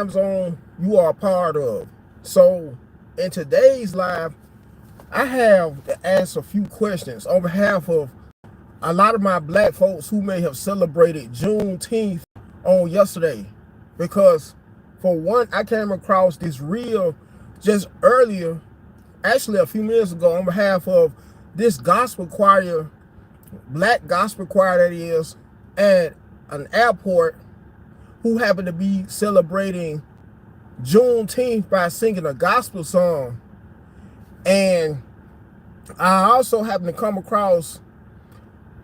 time zone you are a part of. So in today's live, I have to ask a few questions on behalf of a lot of my black folks who may have celebrated Juneteenth on yesterday. Because for one, I came across this reel just earlier, actually a few minutes ago, on behalf of this gospel choir, black gospel choir that is, at an airport, who happened to be celebrating Juneteenth by singing a gospel song. And I also happened to come across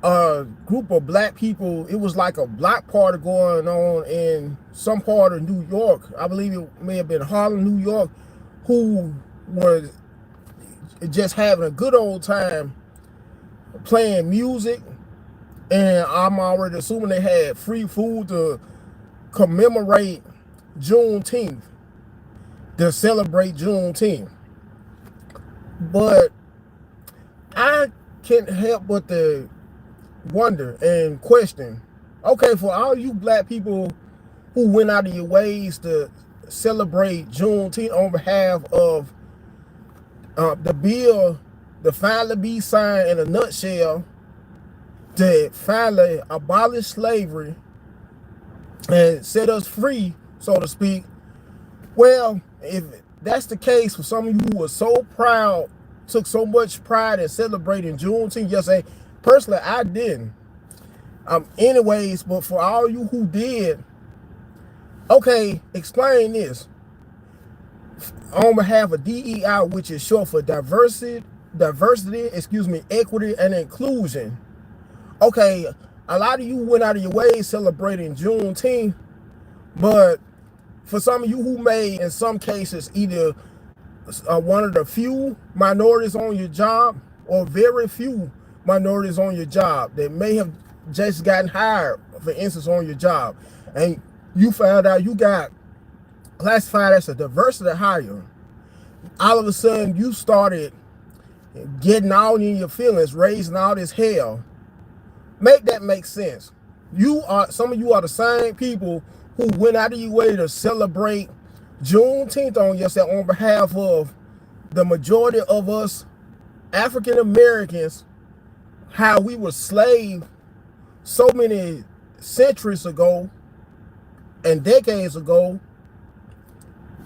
a group of black people. It was like a block party going on in some part of New York. I believe it may have been Harlem, New York, who were just having a good old time playing music. And I'm already assuming they had free food to commemorate Juneteenth, to celebrate Juneteenth. But I can't help but to wonder and question, okay, for all you black people who went out of your ways to celebrate Juneteenth on behalf of the bill to finally be signed in a nutshell, to finally abolish slavery and set us free, so to speak. Well, if that's the case for some of you who are so proud, took so much pride in celebrating Juneteenth yesterday, personally, I didn't. Anyways, but for all you who did, okay, explain this. On behalf of DEI, which is short for diversity, equity, and inclusion. Okay, a lot of you went out of your way celebrating Juneteenth, but for some of you who may, in some cases, either one of the few minorities on your job or very few minorities on your job that may have just gotten hired, for instance, on your job, and you found out you got classified as a diversity hire, all of a sudden you started getting all in your feelings, raising all this hell. Make that make sense. Some of you are the same people who went out of your way to celebrate Juneteenth on yourself on behalf of the majority of us African Americans, how we were slaves so many centuries ago and decades ago,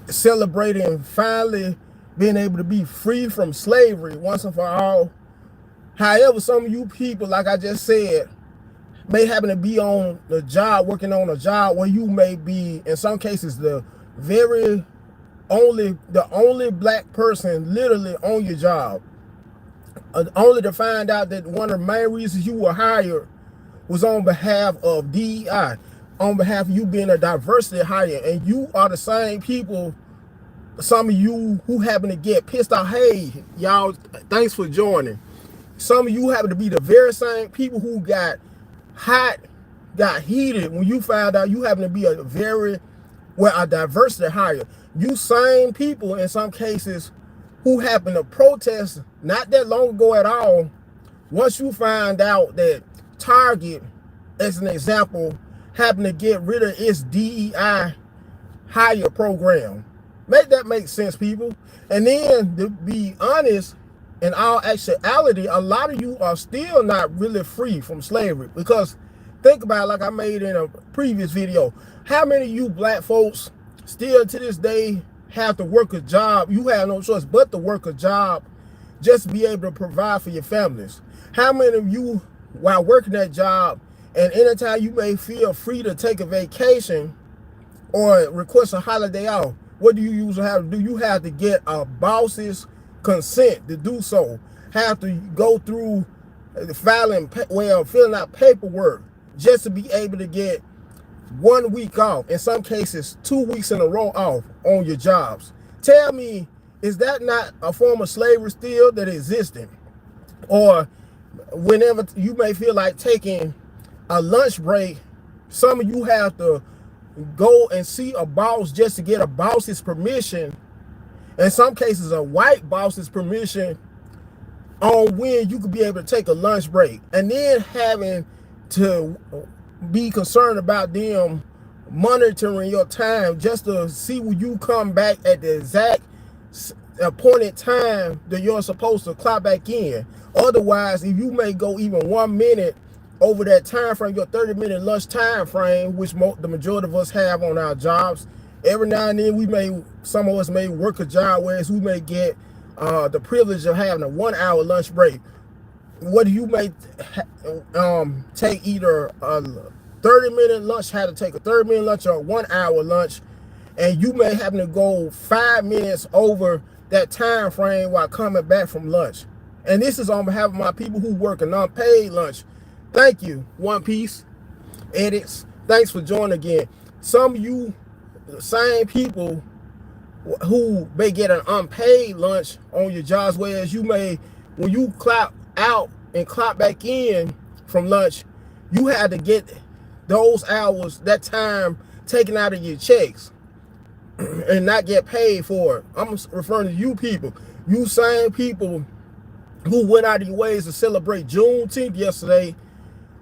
celebrating finally being able to be free from slavery once and for all. However, some of you people, like I just said, may happen to be on the job, working on a job where you may be, in some cases, the only black person literally on your job. Only to find out that one of the main reasons you were hired was on behalf of DEI, on behalf of you being a diversity hire. And you are the same people, some of you who happen to get pissed off. Hey, y'all, thanks for joining. Some of you happen to be the very same people who got hot, got heated when you found out you happen to be a diversity hire. You same people, in some cases, who happen to protest not that long ago at all, once you find out that Target, as an example, happened to get rid of its DEI hire program. Make that make sense, people. And then, to be honest, in all actuality, a lot of you are still not really free from slavery. Because think about it, like I made in a previous video, how many of you black folks still to this day have to work a job? You have no choice but to work a job just to be able to provide for your families. How many of you, while working that job, and anytime you may feel free to take a vacation or request a holiday off, what do you usually have to do? You have to get a boss's consent to do so. Have to go through filling out paperwork just to be able to get 1 week off, in some cases 2 weeks in a row off on your jobs. Tell me, is that not a form of slavery still that existing? Or whenever you may feel like taking a lunch break, some of you have to go and see a boss just to get a boss's permission, in some cases a white boss's permission, on when you could be able to take a lunch break, and then having to be concerned about them monitoring your time just to see when you come back at the exact appointed time that you're supposed to clock back in. Otherwise, if you may go even 1 minute over that time frame, your 30-minute lunch time frame, which the majority of us have on our jobs, every now and then some of us may work a job whereas we may get the privilege of having a 1-hour lunch break. What you may take either a 30-minute lunch, had to take a 30-minute lunch or a 1-hour lunch, and you may happen to go 5 minutes over that time frame while coming back from lunch. And this is on behalf of my people who work an unpaid lunch. Thank you, One Piece Edits. Thanks for joining again. Some of you same people who may get an unpaid lunch on your jobs, whereas you may, when you clock out and clock back in from lunch, you had to get those hours, that time, taken out of your checks and not get paid for it. I'm referring to you people, you same people who went out of your ways to celebrate Juneteenth yesterday,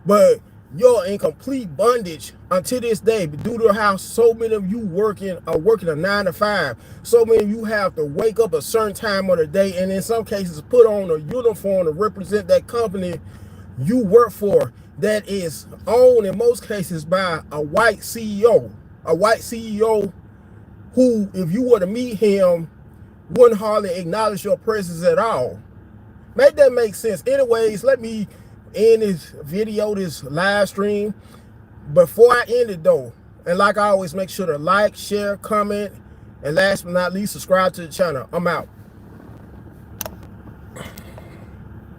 but you're in complete bondage until this day due to how so many of you are working a 9 to 5. So many of you have to wake up a certain time of the day, and in some cases put on a uniform to represent that company you work for, that is owned in most cases by a white CEO. A white CEO who, if you were to meet him, wouldn't hardly acknowledge your presence at all. Make that make sense. Anyways, let me end this video, this live stream. Before I end it though, and like I always, make sure to like, share, comment, and last but not least, subscribe to the channel. I'm out.